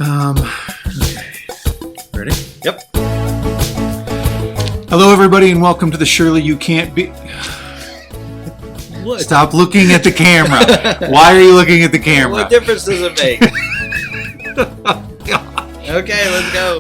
Okay. Ready? Yep. Hello, everybody, and welcome to the Surely You Can't Be... What? Stop looking at the camera. Why are you looking at the camera? What difference does it make? Okay, let's go.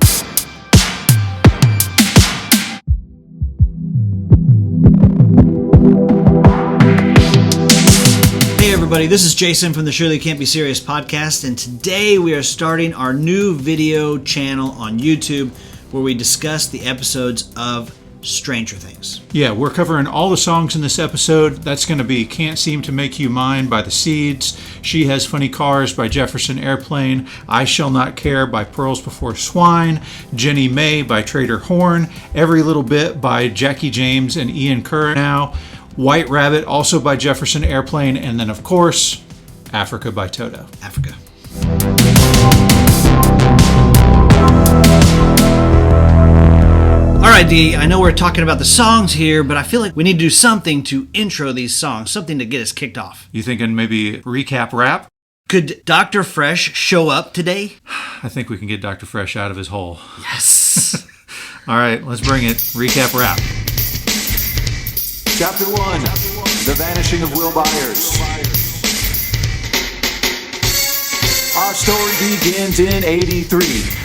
Hey everybody, this is Jason from the Surely You Can't Be Serious podcast, and today we are starting our new video channel on YouTube where we discuss the episodes of Stranger Things. Yeah, we're covering all the songs in this episode. That's going to be Can't Seem to Make You Mine by The Seeds, She Has Funny Cars by Jefferson Airplane, I Shall Not Care by Pearls Before Swine, Jenny May by Trader Horne, Every Little Bit by Jackie James and Ian Curnow, White Rabbit also by Jefferson Airplane, and then of course, Africa by Toto. Africa. All right, Dee, I know we're talking about the songs here, but I feel like we need to do something to intro these songs, something to get us kicked off. You thinking maybe recap rap? Could Dr. Fresh show up today? I think we can get Dr. Fresh out of his hole. Yes. All right, let's bring it. Recap rap. Chapter 1, The Vanishing of Will Byers. Our story begins in 83.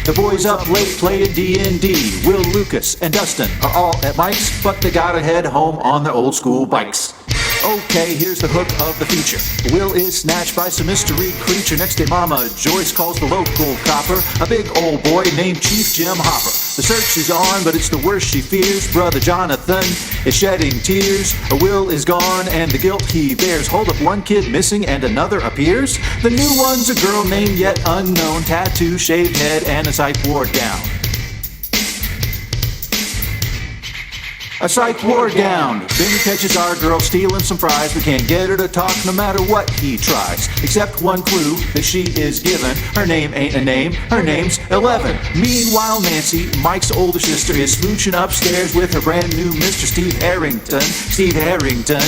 The boys up late playing D&D. Will, Lucas, and Dustin are all at Mike's, but they gotta head home on their old school bikes. Okay, here's the hook of the feature. Will is snatched by some mystery creature. Next day, Mama Joyce calls the local copper, a big old boy named Chief Jim Hopper. The search is on, but it's the worst she fears. Brother Jonathan is shedding tears. Will is gone, and the guilt he bears. Hold up, one kid missing, and another appears. The new one's a girl named yet unknown, tattoo, shaved head, and a psych ward gown. A psych ward gown. Then he catches our girl stealing some fries. We can't get her to talk no matter what he tries. Except one clue that she is given. Her name ain't a name, her name's 11. Meanwhile, Nancy, Mike's older sister, is smooching upstairs with her brand new Mr. Steve Harrington. Steve Harrington.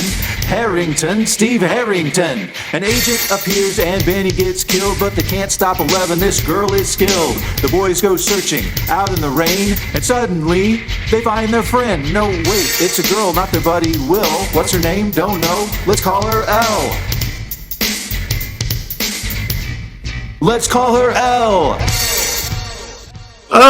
An agent appears and Benny gets killed, but they can't stop 11. This girl is skilled. The boys go searching out in the rain, and suddenly they find their friend. No, wait, it's a girl, not their buddy Will. What's her name? Don't know. Let's call her L. Let's call her L.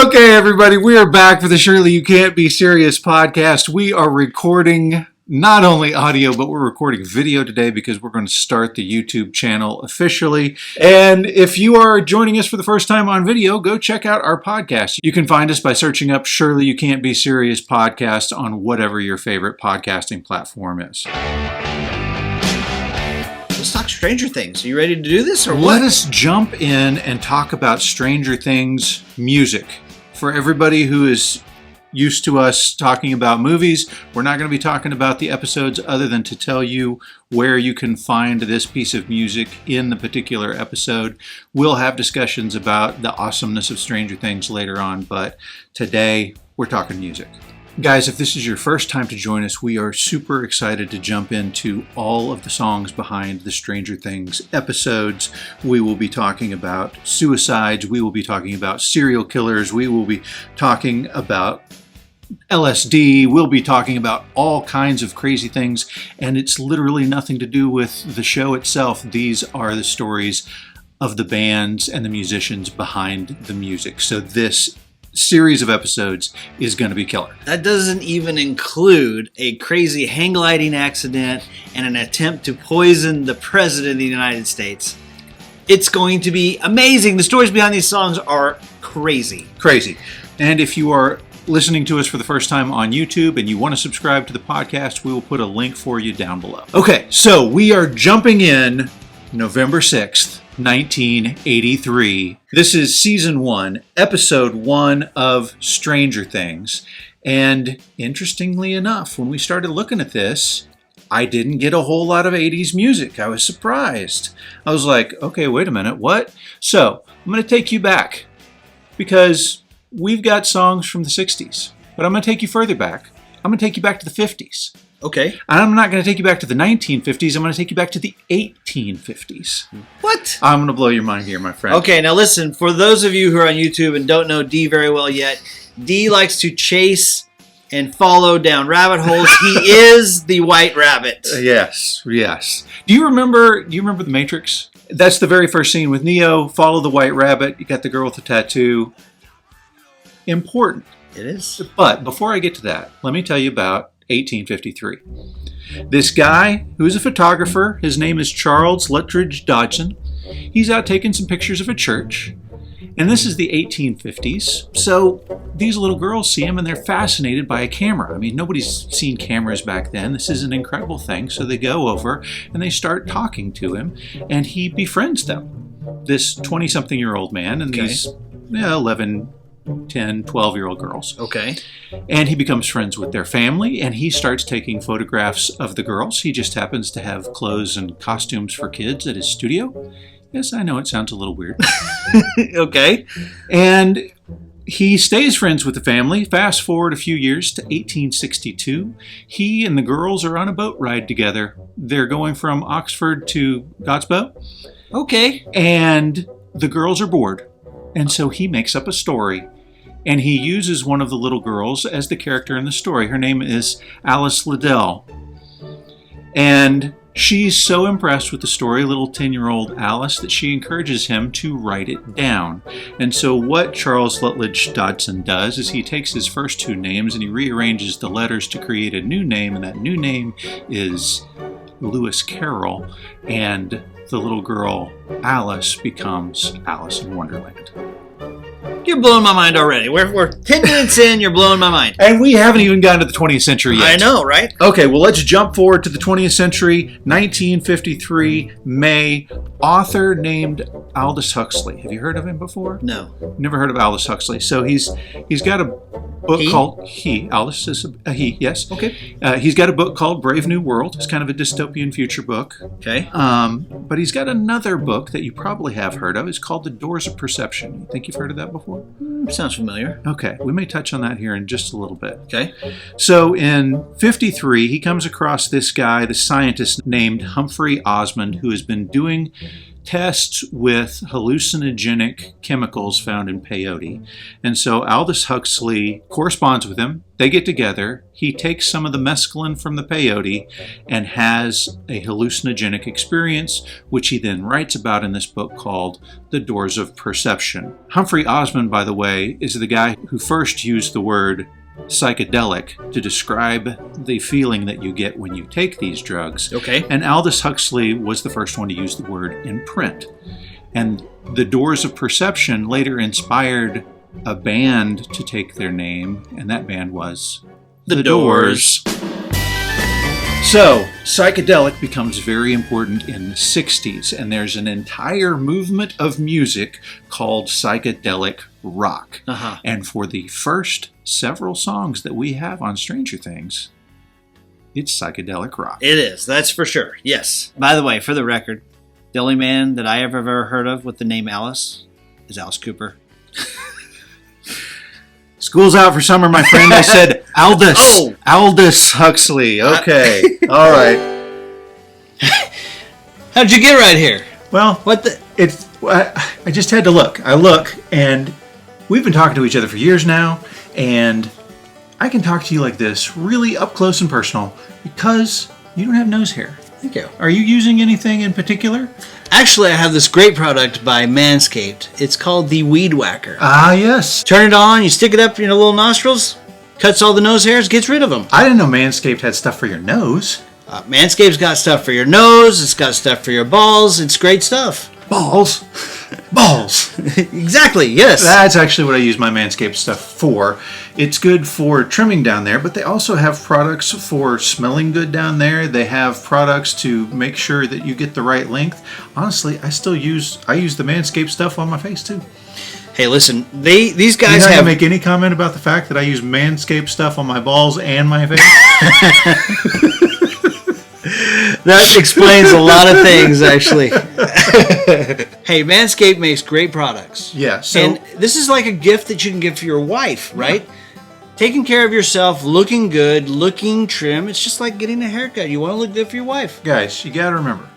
Okay, everybody, we are back for the Surely You Can't Be Serious podcast. We are recording not only audio, but we're recording video today because we're going to start the YouTube channel officially. And if you are joining us for the first time on video, go check out our podcast. You can find us by searching up Surely You Can't Be Serious podcast on whatever your favorite podcasting platform is. Let's talk Stranger Things. Are you ready to do this, or what? Let us jump in and talk about Stranger Things music. For everybody who is used to us talking about movies, we're not going to be talking about the episodes other than to tell you where you can find this piece of music in the particular episode. We'll have discussions about the awesomeness of Stranger Things later on, but today we're talking music. Guys, if this is your first time to join us, we are super excited to jump into all of the songs behind the Stranger Things episodes. We will be talking about suicides, we will be talking about serial killers, we will be talking about LSD, we'll be talking about all kinds of crazy things, and it's literally nothing to do with the show itself. These are the stories of the bands and the musicians behind the music. So this series of episodes is going to be killer. That doesn't even include a crazy hang gliding accident and an attempt to poison the President of the United States. It's going to be amazing. The stories behind these songs are crazy. Crazy. And if you are listening to us for the first time on YouTube and you want to subscribe to the podcast, we will put a link for you down below. Okay, so we are jumping in November 6th, 1983. This is season 1, episode 1 of Stranger Things. And interestingly enough, when we started looking at this, I didn't get a whole lot of 80s music. I was surprised. I was like, okay, wait a minute, what? So I'm going to take you back because we've got songs from the 60s, but I'm going to take you further back. I'm going to take you back to the 50s. Okay. I'm not going to take you back to the 1950s. I'm going to take you back to the 1850s. What? I'm going to blow your mind here, my friend. Okay, now listen, for those of you who are on YouTube and don't know D very well yet, D likes to chase and follow down rabbit holes. He is the White Rabbit. Yes. Do you remember The Matrix? That's the very first scene with Neo. Follow the White Rabbit. You got the girl with the tattoo. Important. It is. But before I get to that, let me tell you about 1853. This guy, who's a photographer, his name is Charles Lutridge Dodson. He's out taking some pictures of a church. And this is the 1850s. So these little girls see him and they're fascinated by a camera. I mean, nobody's seen cameras back then. This is an incredible thing. So they go over and they start talking to him and he befriends them. This 20-something-year-old man and these 11, 10, 12-year-old girls. Okay. And he becomes friends with their family, and he starts taking photographs of the girls. He just happens to have clothes and costumes for kids at his studio. Yes, I know it sounds a little weird. Okay. And he stays friends with the family. Fast forward a few years to 1862. He and the girls are on a boat ride together. They're going from Oxford to Godspell. Okay. And the girls are bored. And so he makes up a story. And he uses one of the little girls as the character in the story. Her name is Alice Liddell. And she's so impressed with the story, little 10-year-old Alice, that she encourages him to write it down. And so what Charles Lutridge Dodson does is he takes his first two names and he rearranges the letters to create a new name. And that new name is Lewis Carroll. And the little girl, Alice, becomes Alice in Wonderland. You're blowing my mind already. We're 10 minutes in, you're blowing my mind. And we haven't even gotten to the 20th century yet. I know, right? Okay, well, let's jump forward to the 20th century, 1953, May. Author named Aldous Huxley. Have you heard of him before? No. Never heard of Aldous Huxley. So he's got a book called Aldous is a he, yes. Okay. He's got a book called Brave New World. It's kind of a dystopian future book. Okay. But he's got another book that you probably have heard of. It's called The Doors of Perception. You think you've heard of that before? Sounds familiar. Okay, we may touch on that here in just a little bit. Okay. So in 53, he comes across this guy, the scientist named Humphrey Osmond, who has been doing tests with hallucinogenic chemicals found in peyote. And so Aldous Huxley corresponds with him. They get together. He takes some of the mescaline from the peyote and has a hallucinogenic experience, which he then writes about in this book called The Doors of Perception. Humphrey Osmond, by the way, is the guy who first used the word psychedelic to describe the feeling that you get when you take these drugs. Okay. And Aldous Huxley was the first one to use the word in print. And The Doors of Perception later inspired a band to take their name, and that band was The Doors. So, psychedelic becomes very important in the 60s, and there's an entire movement of music called psychedelic rock. Uh-huh. And for the first several songs that we have on Stranger Things, it's psychedelic rock. It is, that's for sure, yes. By the way, for the record, the only man that I have ever heard of with the name Alice is Alice Cooper. School's out for summer, my friend. I said Aldous. Oh. Aldous Huxley. Okay. All right. How'd you get right here? Well, I just had to look. I look, and we've been talking to each other for years now, and I can talk to you like this, really up close and personal, because you don't have nose hair. Thank you. Are you using anything in particular? Actually, I have this great product by Manscaped. It's called the Weed Whacker. Ah, yes. Turn it on, you stick it up in your little nostrils, cuts all the nose hairs, gets rid of them. I didn't know Manscaped had stuff for your nose. Manscaped's got stuff for your nose, it's got stuff for your balls, it's great stuff. Balls. Balls. Exactly, yes. That's actually what I use my Manscaped stuff for. It's good for trimming down there, but they also have products for smelling good down there. They have products to make sure that you get the right length. Honestly, I use the Manscaped stuff on my face too. Hey, listen, these guys You're not have... gonna make any comment about the fact that I use Manscaped stuff on my balls and my face? That explains a lot of things, actually. Hey, Manscaped makes great products. Yeah. So and this is like a gift that you can give to your wife, right? Taking care of yourself, looking good, looking trim. It's just like getting a haircut. You want to look good for your wife. Guys, you got to remember,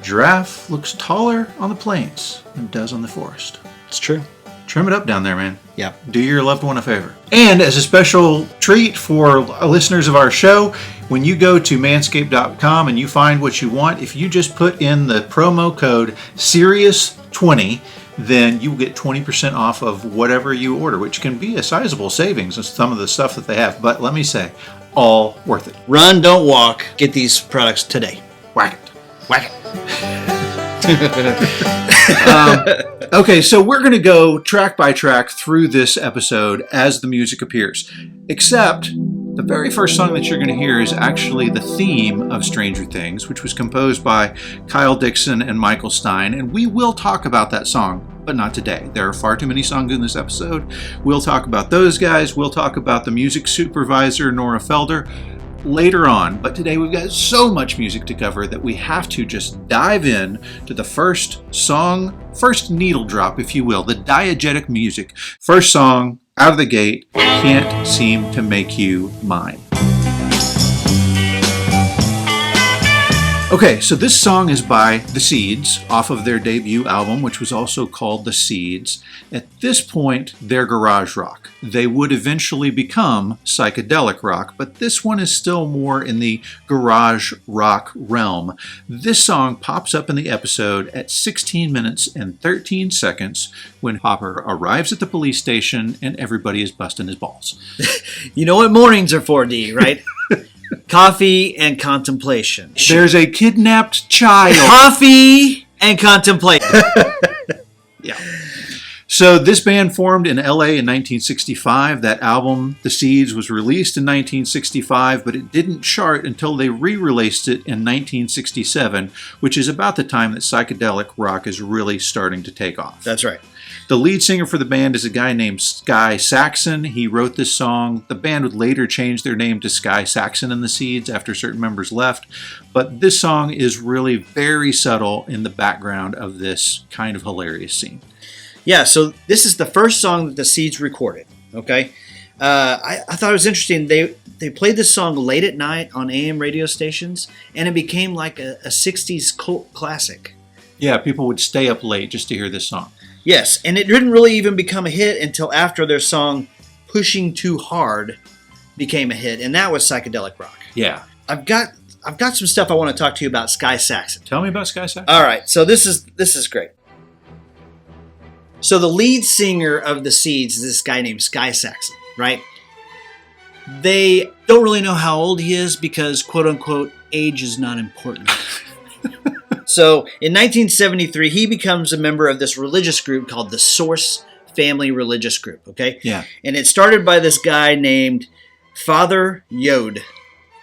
giraffe looks taller on the plains than it does on the forest. It's true. Trim it up down there, man. Yeah. Do your loved one a favor. And as a special treat for listeners of our show, when you go to manscaped.com and you find what you want, if you just put in the promo code SERIOUS20, then you will get 20% off of whatever you order, which can be a sizable savings on some of the stuff that they have. But let me say, all worth it. Run, don't walk. Get these products today. Whack it. Whack it. Okay, so we're going to go track by track through this episode as the music appears. Except the very first song that you're going to hear is actually the theme of Stranger Things, which was composed by Kyle Dixon and Michael Stein. And we will talk about that song, but not today. There are far too many songs in this episode. We'll talk about those guys. We'll talk about the music supervisor, Nora Felder, later on. But today we've got so much music to cover that we have to just dive in to the first song, first needle drop, if you will, the diegetic music. First song out of the gate, Can't Seem to Make You Mine. Okay, so this song is by The Seeds off of their debut album, which was also called The Seeds. At this point, they're garage rock. They would eventually become psychedelic rock, but this one is still more in the garage rock realm. This song pops up in the episode at 16 minutes and 13 seconds when Hopper arrives at the police station and everybody is busting his balls. You know what mornings are for, D, right? Coffee and contemplation. There's a kidnapped child. Coffee and contemplation. Yeah. So this band formed in LA in 1965. That album, The Seeds, was released in 1965, but it didn't chart until they re-released it in 1967, which is about the time that psychedelic rock is really starting to take off. That's right. The lead singer for the band is a guy named Sky Saxon. He wrote this song. The band would later change their name to Sky Saxon and the Seeds after certain members left. But this song is really very subtle in the background of this kind of hilarious scene. Yeah, so this is the first song that the Seeds recorded, okay? I thought it was interesting. They played this song late at night on AM radio stations, and it became like a 60s cult classic. Yeah, people would stay up late just to hear this song. Yes, and it didn't really even become a hit until after their song Pushing Too Hard became a hit, and that was psychedelic rock. Yeah. I've got some stuff I want to talk to you about Sky Saxon. Tell me about Sky Saxon. All right, so this is great. So the lead singer of the Seeds is this guy named Sky Saxon, right? They don't really know how old he is because, quote unquote, age is not important. So in 1973, he becomes a member of this religious group called the Source Family Religious Group, okay? Yeah. And it started by this guy named Father Yod,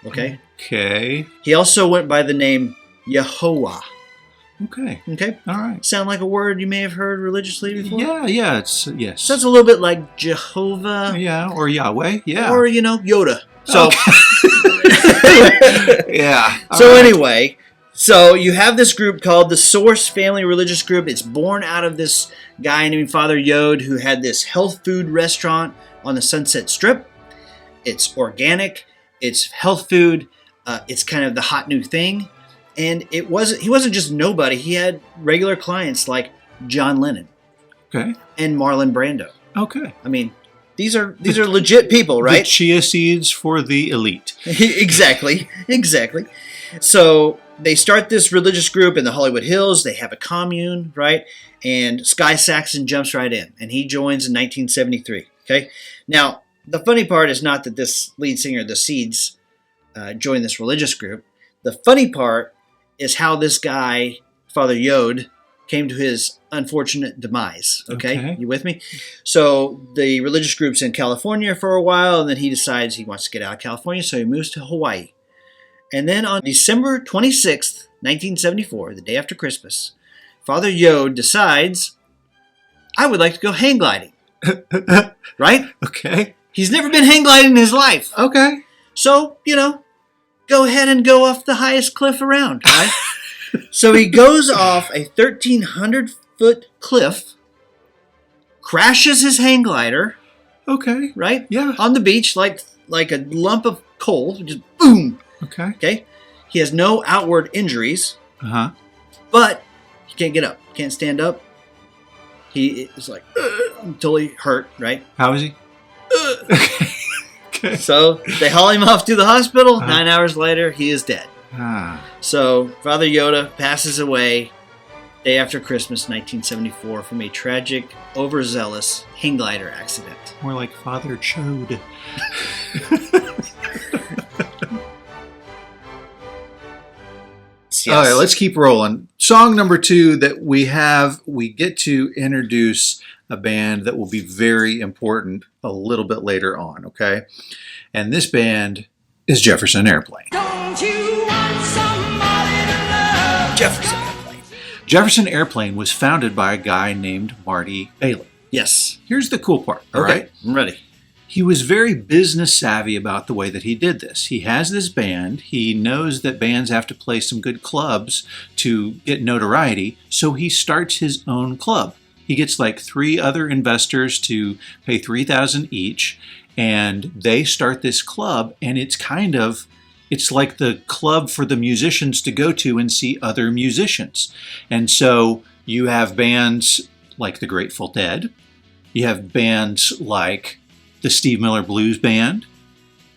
okay? Okay. He also went by the name Yehovah. Okay. Okay? All right. Sound like a word you may have heard religiously before? Yeah, it's, yes. So it's a little bit like Jehovah. Yeah, or Yahweh, yeah. Or, Yoda. So, okay. Yeah. So right. Anyway, so you have this group called the Source Family Religious Group. It's born out of this guy named Father Yod who had this health food restaurant on the Sunset Strip. It's organic. It's health food. It's kind of the hot new thing. And he wasn't just nobody. He had regular clients like John Lennon. Okay. And Marlon Brando. Okay. I mean, these are legit people, right? The chia seeds for the elite. Exactly. So they start this religious group in the Hollywood Hills. They have a commune, right? And Sky Saxon jumps right in, and he joins in 1973. Okay. Now, the funny part is not that this lead singer of the Seeds joined this religious group. The funny part is how this guy, Father Yod, came to his unfortunate demise. Okay? You with me? So the religious group's in California for a while, and then he decides he wants to get out of California, so he moves to Hawaii. And then on December 26th, 1974, the day after Christmas, Father Yod decides, I would like to go hang gliding. Right? Okay. He's never been hang gliding in his life. Okay. So, go ahead and go off the highest cliff around, right? So he goes off a 1,300-foot cliff, crashes his hang glider, Okay. right? Yeah. On the beach, like a lump of coal, just boom. Okay. Okay. He has no outward injuries, Uh-huh. but he can't get up, can't stand up. He is like until he hurt, right? How is he? Okay. So they haul him off to the hospital. 9 hours later, he is dead. Ah. So Father Yoda passes away day after Christmas, 1974, from a tragic, overzealous hang glider accident. More like Father Chode. Yes. All right, let's keep rolling. Song number 2 that we get to introduce a band that will be very important a little bit later on, okay? And this band is Jefferson Airplane. Don't you want somebody to love? Jefferson Airplane. Jefferson Airplane was founded by a guy named Marty Balin. Yes. Here's the cool part, all right? I'm ready. He was very business savvy about the way that he did this. He has this band. He knows that bands have to play some good clubs to get notoriety, so he starts his own club. He gets like 3 other investors to pay $3,000 each, and they start this club, and it's like the club for the musicians to go to and see other musicians. And so you have bands like the Grateful Dead. You have bands like the Steve Miller Blues Band.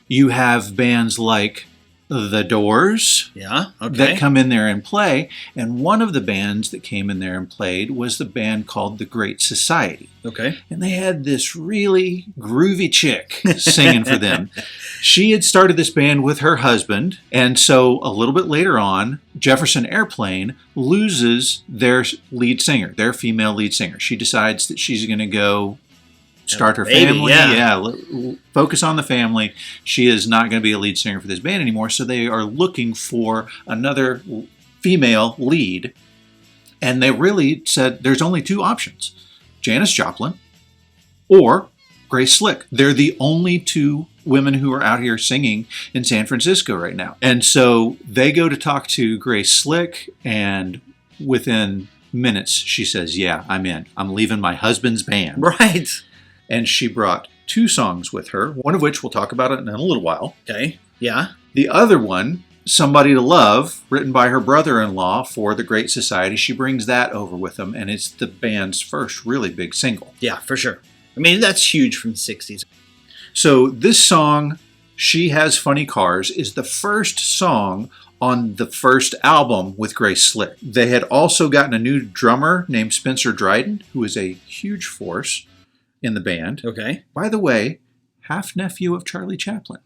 You have bands like The Doors Yeah. Okay. that come in there and play. And one of the bands that came in there and played was the band called The Great Society. Okay. And they had this really groovy chick singing for them. She had started this band with her husband. And so a little bit later on, Jefferson Airplane loses their lead singer, their female lead singer. She decides that she's going to go start her Baby, family. yeah. Focus on the family. She is not going to be a lead singer for this band anymore. So they are looking for another female lead. And they really said there's only 2 options. Janis Joplin or Grace Slick. They're the only 2 women who are out here singing in San Francisco right now. And so they go to talk to Grace Slick, and within minutes she says, yeah, I'm in. I'm leaving my husband's band. Right. And she brought 2 songs with her, one of which we'll talk about it in a little while. Okay. Yeah. The other one, Somebody to Love, written by her brother-in-law for the Great Society. She brings that over with them, and it's the band's first really big single. Yeah, for sure. I mean, that's huge from the 60s. So this song, She Has Funny Cars, is the first song on the first album with Grace Slick. They had also gotten a new drummer named Spencer Dryden, who is a huge force in the band. Okay. By the way, half-nephew of Charlie Chaplin.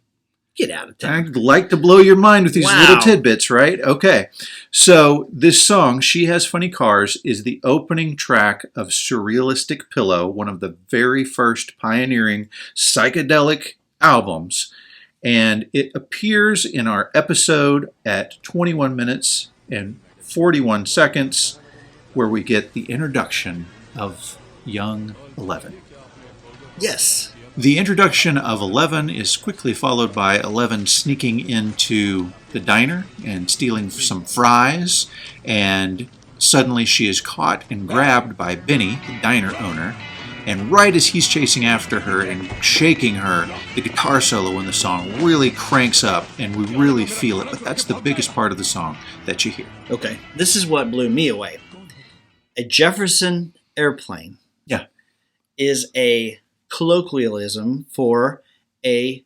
Get out of town. I'd like to blow your mind with these Wow. little tidbits, right? Okay. So this song, She Has Funny Cars, is the opening track of Surrealistic Pillow, one of the very first pioneering psychedelic albums. And it appears in our episode at 21 minutes and 41 seconds, where we get the introduction of young 11. Yes. The introduction of 11 is quickly followed by 11 sneaking into the diner and stealing some fries, and suddenly she is caught and grabbed by Benny, the diner owner, and right as he's chasing after her and shaking her, the guitar solo in the song really cranks up and we really feel it, but that's the biggest part of the song that you hear. Okay. This is what blew me away. A Jefferson Airplane Yeah. is a colloquialism for a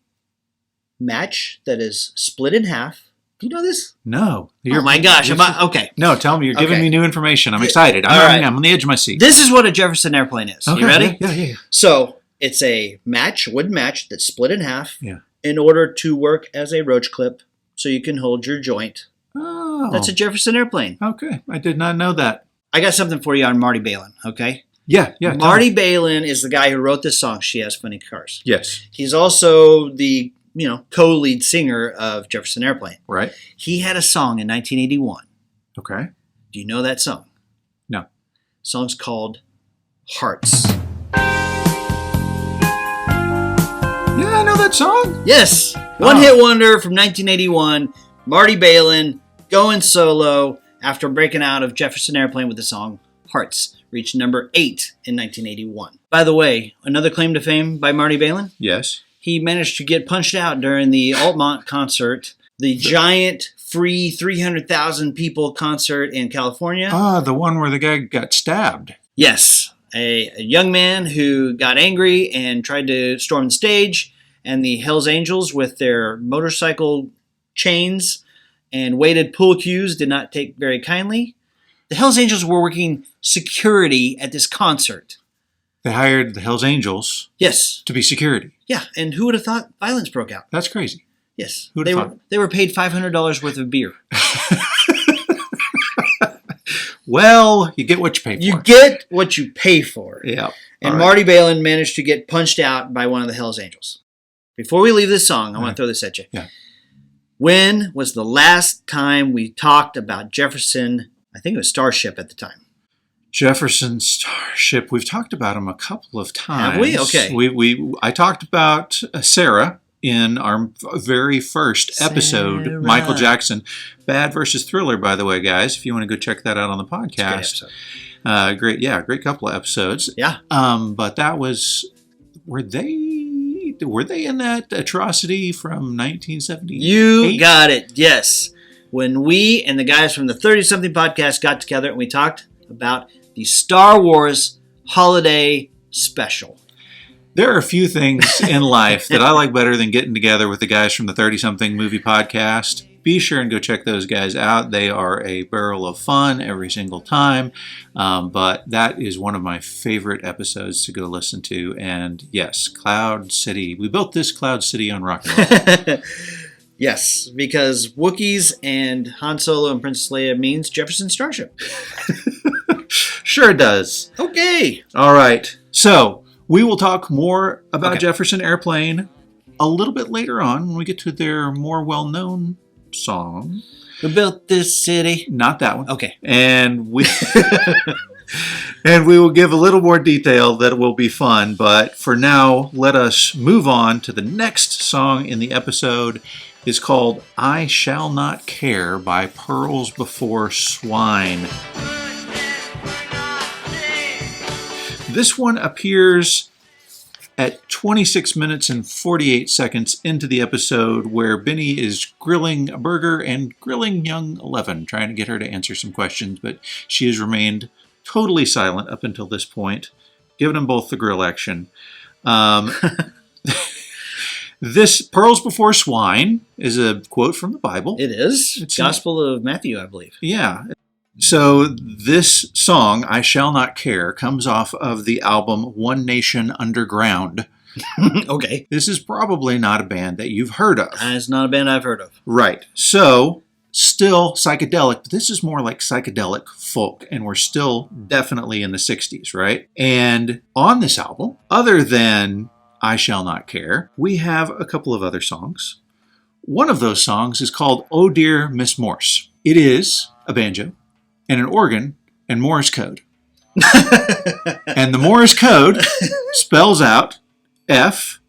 match that is split in half. Do you know this? No. Oh my gosh. Okay. No, tell me. You're giving Okay. me new information. I'm excited. All right. I'm on the edge of my seat. This is what a Jefferson Airplane is. Okay, You ready? Yeah. So it's a wooden match that's split in half Yeah. in order to work as a roach clip so you can hold your joint. Oh. That's a Jefferson Airplane. Okay. I did not know that. I got something for you on Marty Balin, okay? Yeah. Tell Marty me. Balin is the guy who wrote this song, She Has Funny Cars. Yes. He's also the, co-lead singer of Jefferson Airplane. Right. He had a song in 1981. Okay. Do you know that song? No. The song's called Hearts. Yeah, I know that song. Yes! One-hit wonder from 1981. Marty Balin going solo after breaking out of Jefferson Airplane with the song Hearts. reached number 8 in 1981. By the way, another claim to fame by Marty Balin? Yes. He managed to get punched out during the Altamont concert, the giant free 300,000 people concert in California. Ah, the one where the guy got stabbed. Yes, a young man who got angry and tried to storm the stage, and the Hells Angels with their motorcycle chains and weighted pool cues did not take very kindly. The Hells Angels were working security at this concert. They hired the Hells Angels Yes. to be security. Yeah, and who would have thought violence broke out? That's crazy. Yes. Who'd have thought? They were paid $500 worth of beer. Well, you get what you pay for. You get what you pay for. Yeah. And All right. Marty Balin managed to get punched out by one of the Hells Angels. Before we leave this song, I want to throw this at you. Yeah. When was the last time we talked about Jefferson? I think it was Starship at the time. Jefferson Starship. We've talked about him a couple of times. Have we? Okay. I talked about Sarah in our very first episode. Sarah. Michael Jackson, Bad versus Thriller. By the way, guys, if you want to go check that out on the podcast, great couple of episodes. Yeah. But that was were they in that atrocity from 1978? You got it. Yes. When we and the guys from the 30-something podcast got together and we talked about the Star Wars Holiday Special. There are a few things in life that I like better than getting together with the guys from the 30-something movie podcast. Be sure and go check those guys out. They are a barrel of fun every single time. But that is one of my favorite episodes to go listen to. And yes, Cloud City. We built this Cloud City on rock and roll. Yes, because Wookiees and Han Solo and Princess Leia means Jefferson Starship. Sure does. Okay. All right. So we will talk more about Okay. Jefferson Airplane a little bit later on when we get to their more well-known song. We built this city. Not that one. Okay. And we and we will give a little more detail that will be fun. But for now, let us move on to the next song in the episode. It's called I Shall Not Care by Pearls Before Swine. This one appears at 26 minutes and 48 seconds into the episode, where Benny is grilling a burger and grilling young Eleven, trying to get her to answer some questions, but she has remained totally silent up until this point, giving them both the grill action. This Pearls Before Swine is a quote from the Bible. It is. It's Gospel of Matthew, I believe. Yeah. So this song, I Shall Not Care, comes off of the album One Nation Underground. Okay. This is probably not a band that you've heard of. It's not a band I've heard of. Right. So, still psychedelic, but this is more like psychedelic folk, and we're still definitely in the 60s, right? And on this album, other than I Shall Not Care, we have a couple of other songs. One of those songs is called Oh Dear Miss Morse. It is a banjo and an organ and Morse code. And the Morse code spells out F-U-C.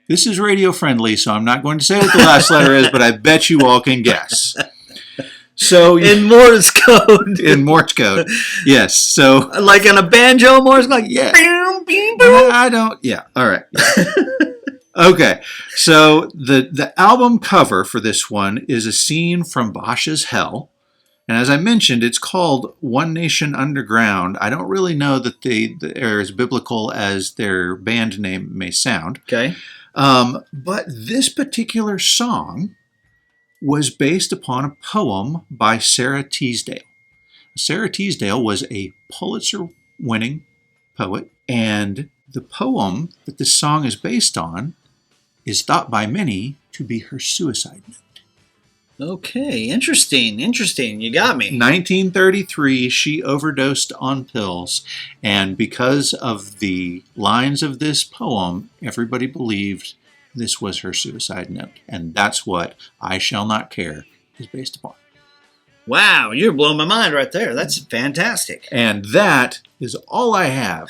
This is radio friendly, so I'm not going to say what the last letter is, but I bet you all can guess. So In Morse code. in Morse code, yes. So Like on a banjo Morse code? Like, Yeah. boom, boom, boom. I don't. Yeah. All right. Okay. So the album cover for this one is a scene from Bosch's Hell. And as I mentioned, it's called One Nation Underground. I don't really know that they're as biblical as their band name may sound. Okay. But this particular song was based upon a poem by Sarah Teasdale. Sarah Teasdale was a Pulitzer-winning poet, and the poem that this song is based on is thought by many to be her suicide note. Okay. Interesting. You got me. 1933, she overdosed on pills, and because of the lines of this poem, everybody believed this was her suicide note, and that's what I Shall Not Care is based upon. Wow. You're blowing my mind right there. That's fantastic. And that is all I have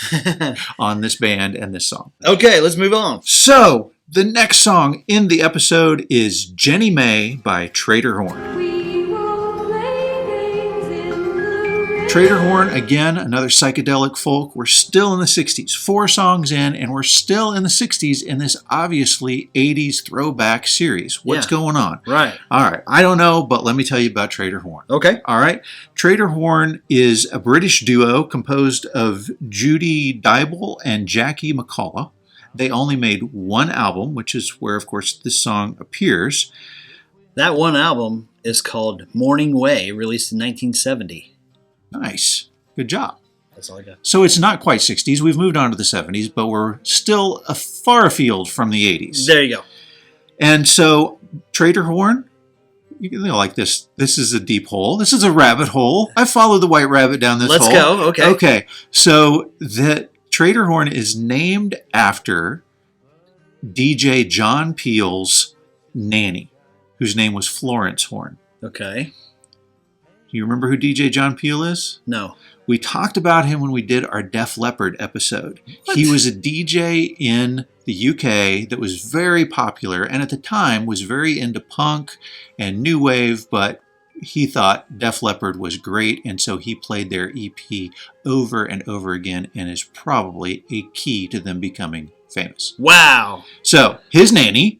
on this band and this song. Okay. Let's move on. So, the next song in the episode is Jenny May by Trader Horne. We will play games in Trader Horne, again, another psychedelic folk. We're still in the 60s, 4 songs in, and we're still in the 60s in this obviously 80s throwback series. What's going on? Right. All right. I don't know, but let me tell you about Trader Horne. Okay. All right. Trader Horne is a British duo composed of Judy Dybel and Jackie McCullough. They only made one album, which is where, of course, this song appears. That one album is called Morning Way, released in 1970. Nice. Good job. That's all I got. So it's not quite 60s. We've moved on to the 70s, but we're still far afield from the 80s. There you go. And so Trader Horne, you like this. This is a deep hole. This is a rabbit hole. I followed the white rabbit down this hole. Let's go. Okay. Okay. So the Trader Horne is named after DJ John Peel's nanny, whose name was Florence Horne. Okay. Do you remember who DJ John Peel is? No. We talked about him when we did our Def Leppard episode. What? He was a DJ in the UK that was very popular and at the time was very into punk and new wave, but he thought Def Leppard was great, and so he played their EP over and over again and is probably a key to them becoming famous. Wow. So his nanny,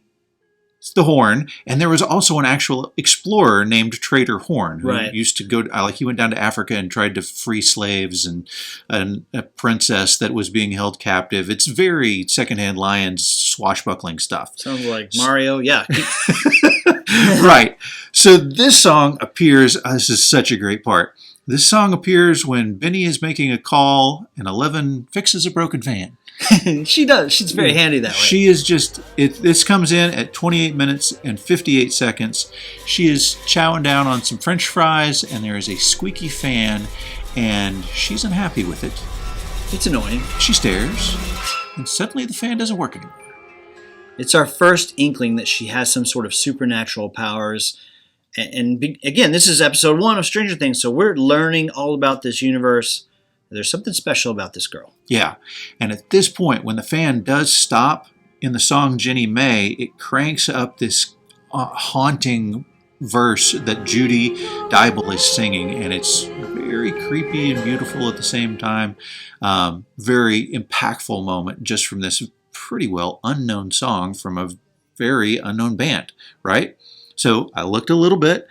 it's the Horne, and there was also an actual explorer named Trader Horne who used to go, he went down to Africa and tried to free slaves and a princess that was being held captive. It's very Secondhand Lions swashbuckling stuff. Sounds like Mario. Yeah. Right. So this song appears, this is such a great part. This song appears when Benny is making a call and 11 fixes a broken fan. She does. She's very handy that way. She is just, this comes in at 28 minutes and 58 seconds. She is chowing down on some French fries, and there is a squeaky fan, and she's unhappy with it. It's annoying. She stares, and suddenly the fan doesn't work anymore. It's our first inkling that she has some sort of supernatural powers. And again, this is episode 1 of Stranger Things, so we're learning all about this universe. There's something special about this girl. Yeah. And at this point, when the fan does stop in the song Jenny May, it cranks up this haunting verse that Judy Dybel is singing. And it's very creepy and beautiful at the same time. Very impactful moment just from this pretty well unknown song from a very unknown band, right? So I looked a little bit.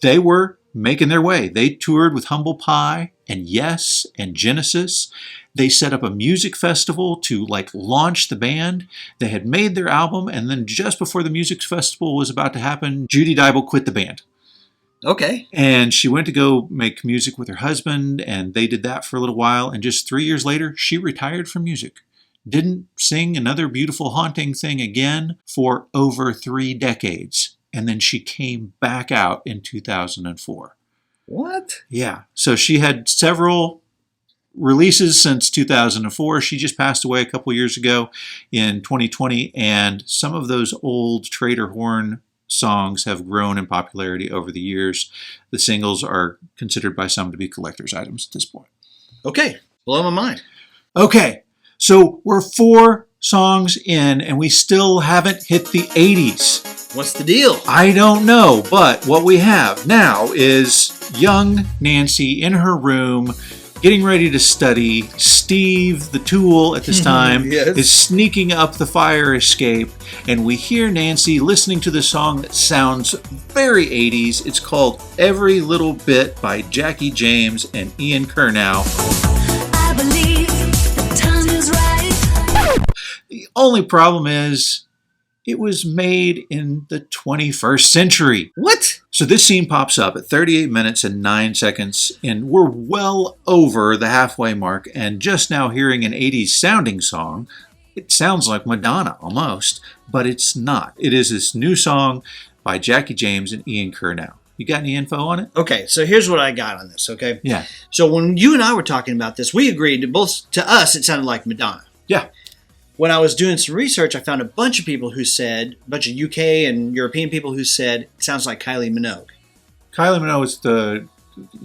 They were making their way. They toured with Humble Pie and Yes and Genesis. They set up a music festival to launch the band. They had made their album, and then just before the music festival was about to happen, Judy Dybel quit the band. Okay. And she went to go make music with her husband, and they did that for a little while, and just 3 years later, she retired from music. Didn't sing another beautiful haunting thing again for over 3 decades. And then she came back out in 2004. What? Yeah. So she had several releases since 2004. She just passed away a couple years ago in 2020. And some of those old Trader Horne songs have grown in popularity over the years. The singles are considered by some to be collector's items at this point. Okay. Blow my mind. Okay. So we're 4 songs in and we still haven't hit the 80s. What's the deal? I don't know, but what we have now is young Nancy in her room getting ready to study. Steve, the tool at this time, Yes. is sneaking up the fire escape, and we hear Nancy listening to the song that sounds very 80s. It's called Every Little Bit by Jackie James and Ian Curnow. I believe the time is right. The only problem is it was made in the 21st century. What? So this scene pops up at 38 minutes and 9 seconds, and we're well over the halfway mark, and just now hearing an 80s sounding song, it sounds like Madonna almost, but it's not. It is this new song by Jackie James and Ian Curnow. You got any info on it? Okay, so here's what I got on this, okay? Yeah. So when you and I were talking about this, we agreed to us it sounded like Madonna. Yeah. When I was doing some research, I found a bunch of people who said, a bunch of UK and European people who said, it sounds like Kylie Minogue. Kylie Minogue is the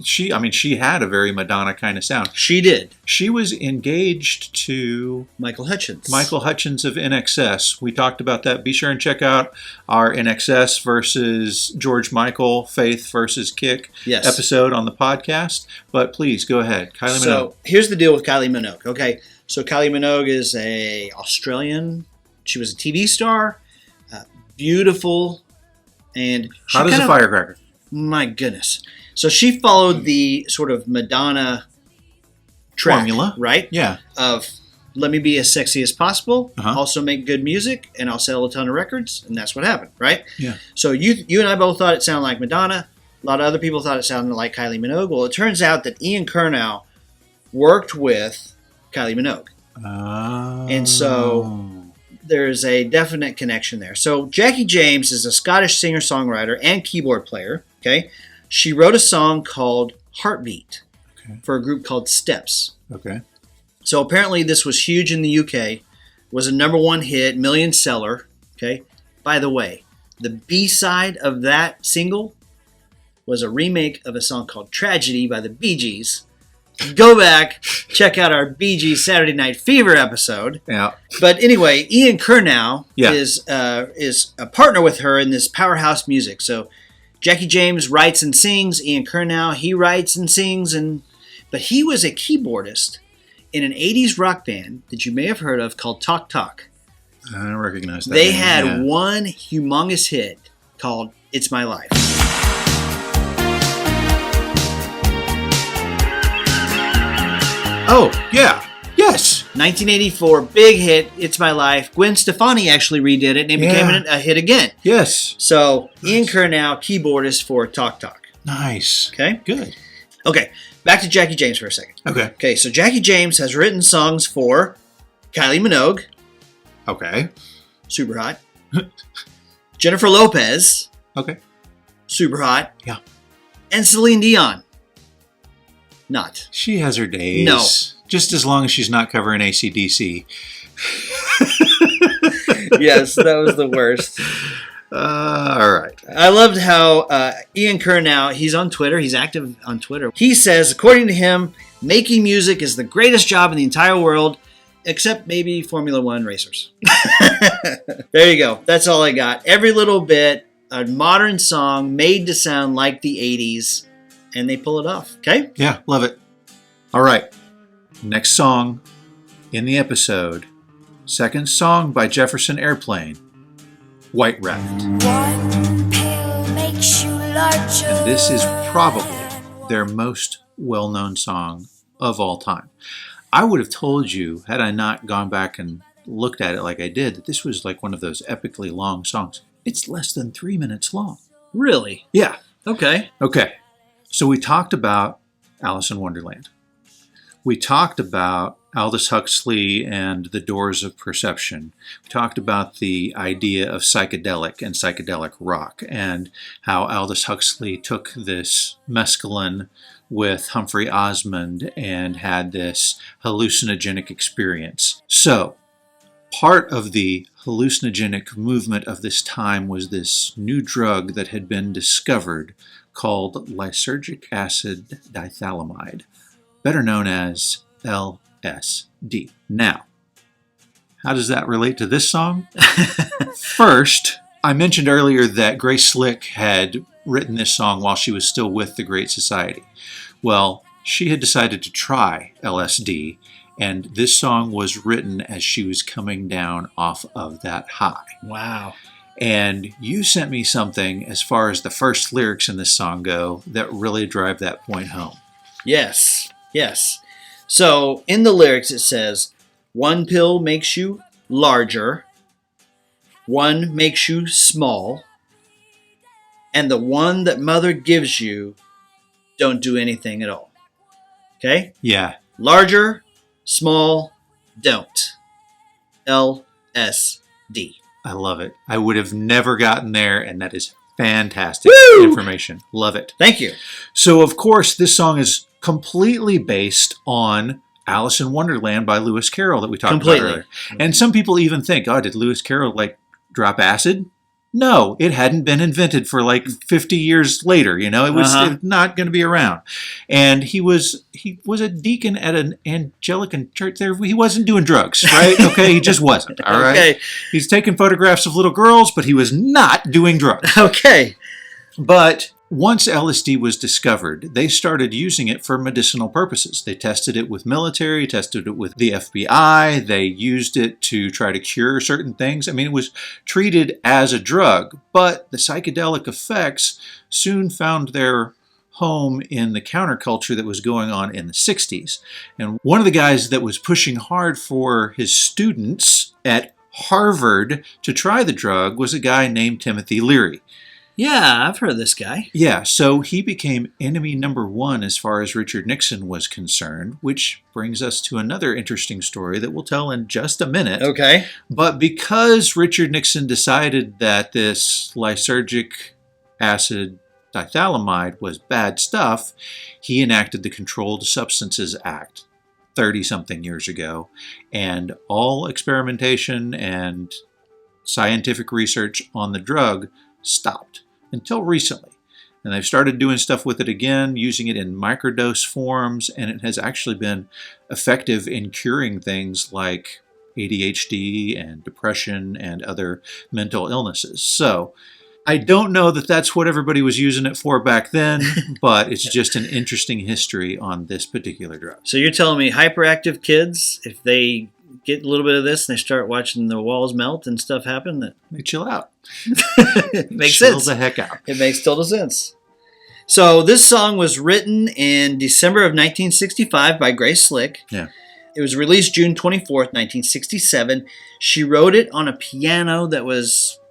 she had a very Madonna kind of sound. She did. She was engaged to Michael Hutchence. Michael Hutchence of NXS. We talked about that. Be sure and check out our NXS versus George Michael, Faith versus Kick Yes. episode on the podcast. But please, go ahead. Kylie Minogue. So here's the deal with Kylie Minogue. Okay, so Kylie Minogue is a Australian. She was a TV star, beautiful, and she Hot as a firecracker. My goodness. So she followed the sort of Madonna track, Formula. right? Yeah. Of let me be as sexy as possible, Uh-huh. also make good music, and I'll sell a ton of records, and that's what happened, right? Yeah. So you and I both thought it sounded like Madonna. A lot of other people thought it sounded like Kylie Minogue. Well, it turns out that Ian Curnow worked with Kylie Minogue. And so there's a definite connection there. So Jackie James is a Scottish singer-songwriter and keyboard player. Okay, she wrote a song called Heartbeat for a group called Steps. Okay. So apparently this was huge in the UK, was a #1 hit, million seller. Okay. By the way, the B-side of that single was a remake of a song called Tragedy by the Bee Gees. Go back, check out our Bee Gees Saturday Night Fever episode. Yeah. But anyway, Ian Curnow Yeah. is a partner with her in this powerhouse music. So Jackie James writes and sings. Ian Curnow, he writes and sings, but he was a keyboardist in an 80s rock band that you may have heard of called Talk Talk. I don't recognize that. They name. had Yeah. one humongous hit called It's My Life. Oh, yeah. Yes. 1984, big hit, It's My Life. Gwen Stefani actually redid it, and it became Yeah. a hit again. Yes. So, Ian Curnow, keyboardist for Talk Talk. Nice. Okay? Good. Okay, back to Jackie James for a second. Okay. Okay, so Jackie James has written songs for Kylie Minogue, Okay. super hot. Jennifer Lopez, Okay. super hot. Yeah. And Celine Dion, not. She has her days. No. Just as long as she's not covering AC/DC. Yes, that was the worst. All right. I loved how Ian Curnow, he's on Twitter, he's active on Twitter. He says, according to him, making music is the greatest job in the entire world, except maybe Formula One racers. There you go. That's all I got. Every little bit, a modern song made to sound like the 80s, and they pull it off. Okay? Yeah, love it. All right. Next song in the episode. Second song by Jefferson Airplane. White Rabbit. One pill makes you larger. And this is probably their most well-known song of all time. I would have told you, had I not gone back and looked at it like I did, that this was like one of those epically long songs. It's less than 3 minutes long. Really? Yeah. Okay. Okay. So we talked about Alice in Wonderland. We talked about Aldous Huxley and the Doors of Perception. We talked about the idea of psychedelic and psychedelic rock and how Aldous Huxley took this mescaline with Humphrey Osmond and had this hallucinogenic experience. So, part of the hallucinogenic movement of this time was this new drug that had been discovered called lysergic acid dithalamide, better known as LSD. Now, how does that relate to this song? First, I mentioned earlier that Grace Slick had written this song while she was still with the Great Society. Well, she had decided to try LSD, and this song was written as she was coming down off of that high. Wow. And you sent me something as far as the first lyrics in this song go that really drive that point home. Yes. Yes. So in the lyrics it says, one pill makes you larger, one makes you small, and the one that mother gives you don't do anything at all. Okay? Yeah. Larger, small, don't. LSD. I love it. I would have never gotten there, and that is fantastic information. Love it. Thank you. So, of course, this song is completely based on Alice in Wonderland by Lewis Carroll that we talked about Completely. earlier. And some people even think, oh, did Lewis Carroll, like, drop acid No, it hadn't been invented for like 50 years later. It was not going to be around. And he was a deacon at an Anglican church there. He wasn't doing drugs, right? Okay, he just wasn't. All right. Okay. He's taking photographs of little girls, but he was not doing drugs. Okay. But once LSD was discovered, they started using it for medicinal purposes. They tested it with military, tested it with the FBI. They used it to try to cure certain things. I mean, it was treated as a drug, but the psychedelic effects soon found their home in the counterculture that was going on in the 60s. And one of the guys that was pushing hard for his students at Harvard to try the drug was a guy named Timothy Leary. Yeah, I've heard of this guy. Yeah, so he became enemy number one as far as Richard Nixon was concerned, which brings us to another interesting story that we'll tell in just a minute. Okay. But because Richard Nixon decided that this lysergic acid dithalamide was bad stuff, he enacted the Controlled Substances Act 30-something years ago, and all experimentation and scientific research on the drug stopped. Until recently. And they've started doing stuff with it again, using it in microdose forms, and it has actually been effective in curing things like ADHD and depression and other mental illnesses. So I don't know that that's what everybody was using it for back then, but it's just an interesting history on this particular drug. So you're telling me hyperactive kids, if they get a little bit of this and they start watching the walls melt and stuff happen, that They chill out. it makes Chill sense. the heck out. It makes total sense. So this song was written in December of 1965 by Grace Slick. Yeah. It was released June 24th, 1967. She wrote it on a piano that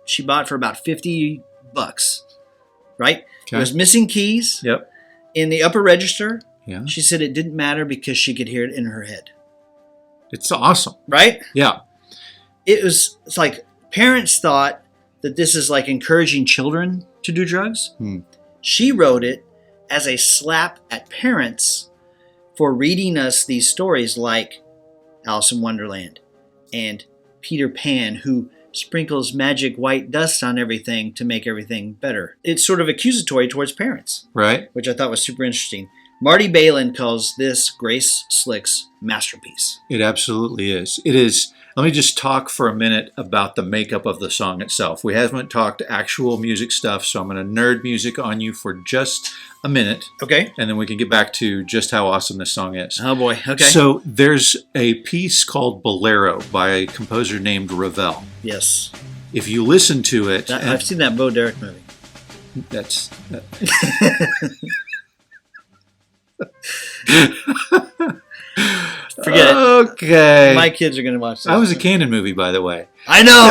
she bought for about $50, right? Okay. It was missing keys Yep. in the upper register. Yeah. She said it didn't matter because she could hear it in her head, It's awesome. right? Yeah. It's like parents thought that this is like encouraging children to do drugs. She wrote it as a slap at parents for reading us these stories like Alice in Wonderland and Peter Pan, who sprinkles magic white dust on everything to make everything better. It's sort of accusatory towards parents, Right? which I thought was super interesting. Marty Balin calls this Grace Slick's masterpiece. It absolutely is. It is. Let me just talk for a minute about the makeup of the song itself. We haven't talked actual music stuff, so I'm going to nerd music on you for just a minute, Okay. and then we can get back to just how awesome this song is. Oh boy. Okay. So there's a piece called Bolero by a composer named Ravel. yes. If you listen to it, I've seen that Bo Derek movie. that's... Forget it. Okay. My kids are going to watch this. I was a Cannon movie, by the way. I know,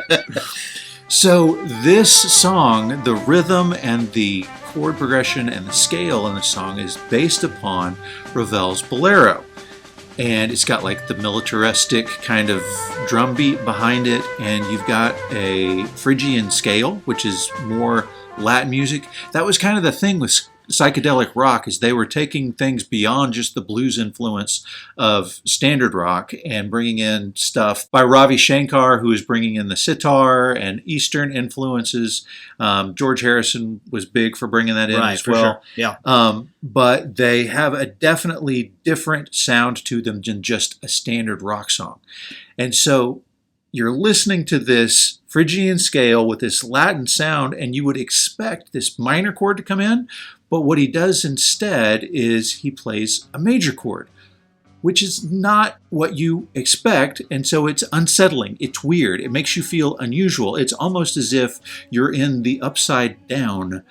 right? So this song, the rhythm and the chord progression and the scale in the song is based upon Ravel's Bolero. And it's got like the militaristic kind of drum beat behind it, and you've got a Phrygian scale, which is more Latin music. That was kind of the thing with psychedelic rock, is they were taking things beyond just the blues influence of standard rock and bringing in stuff by Ravi Shankar, who is bringing in the sitar and Eastern influences. George Harrison was big for bringing that in Right, as for well. sure. Yeah. But they have a definitely different sound to them than just a standard rock song. And so you're listening to this Phrygian scale with this Latin sound, and you would expect this minor chord to come in, but what he does instead is he plays a major chord, which is not what you expect, and so it's unsettling. It's weird. It makes you feel unusual. It's almost as if you're in the upside down,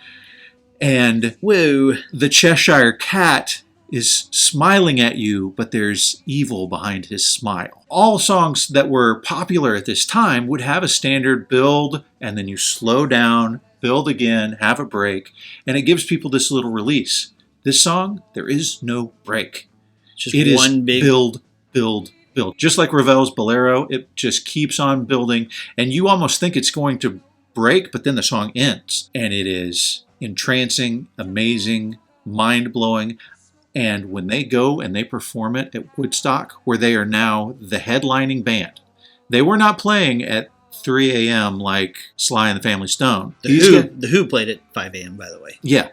and Woo. the Cheshire Cat is smiling at you, but there's evil behind his smile. All songs that were popular at this time would have a standard build, and then you slow down, build again, have a break, and it gives people this little release. This song, there is no break. Just It is one big. build, build, build. Just like Ravel's Bolero, it just keeps on building, and you almost think it's going to break, but then the song ends. And it is entrancing, amazing, mind-blowing. And when they go and they perform it at Woodstock, where they are now the headlining band, they were not playing at 3 a.m. like Sly and the Family Stone. The Who played at 5 a.m., by the way. Yeah.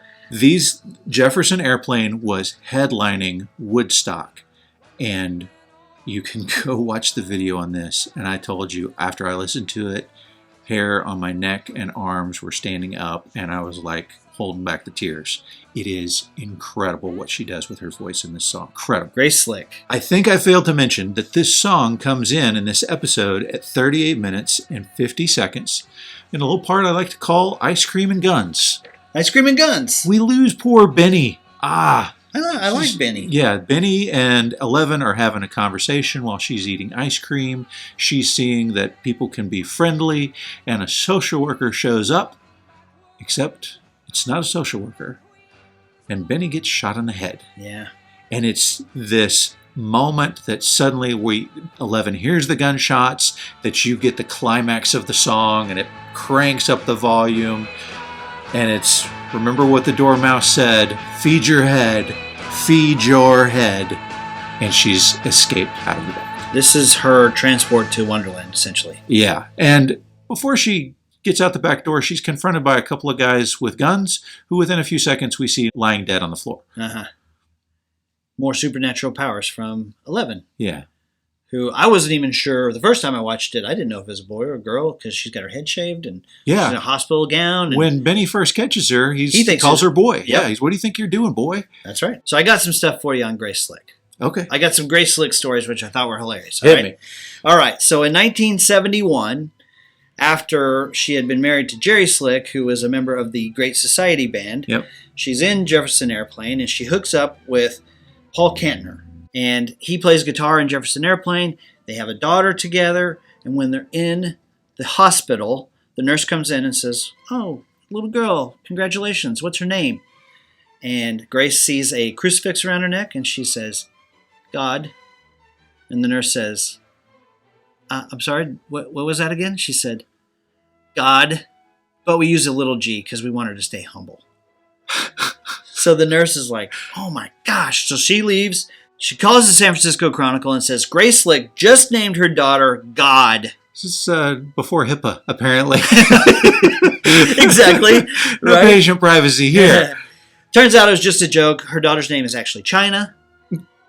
Jefferson Airplane was headlining Woodstock. And you can go watch the video on this. And I told you, after I listened to it, hair on my neck and arms were standing up. And I was like holding back the tears. It is incredible what she does with her voice in this song. Incredible. Grace Slick. I think I failed to mention that this song comes in this episode at 38 minutes and 50 seconds in a little part I like to call Ice Cream and Guns. Ice Cream and Guns. We lose poor Benny. I like Benny. Yeah, Benny and 11 are having a conversation while she's eating ice cream. She's seeing that people can be friendly, and a social worker shows up, except it's not a social worker. And Benny gets shot in the head. Yeah. And it's this moment that suddenly 11 hears the gunshots, that you get the climax of the song, and it cranks up the volume. And it's, remember what the Dormouse said, feed your head, feed your head. And she's escaped out of the back. This is her transport to Wonderland, essentially. Yeah. And before she gets out the back door, she's confronted by a couple of guys with guns, who within a few seconds we see lying dead on the floor. Uh-huh. More supernatural powers from 11. Yeah. Who I wasn't even sure, the first time I watched it, I didn't know if it was a boy or a girl, because she's got her head shaved and she's in a hospital gown. And when Benny first catches her, he calls her boy. Yep. Yeah, what do you think you're doing, boy? That's right. So I got some stuff for you on Grace Slick. Okay. I got some Grace Slick stories, which I thought were hilarious. Hit me. All right. So in 1971, after she had been married to Jerry Slick, who was a member of the Great Society Band, she's in Jefferson Airplane, and she hooks up with Paul Kantner. And he plays guitar in Jefferson Airplane. They have a daughter together. And when they're in the hospital, the nurse comes in and says, "Oh, little girl, congratulations. What's her name?" And Grace sees a crucifix around her neck, and she says, "God." And the nurse says, "I'm sorry, what was that again?" She said, "God, but we use a little g because we want her to stay humble." So the nurse is like, "Oh my gosh." So she leaves. She calls the San Francisco Chronicle and says, Grace Slick just named her daughter God. This is before HIPAA, apparently. Exactly. No patient privacy here. Turns out it was just a joke. Her daughter's name is actually China.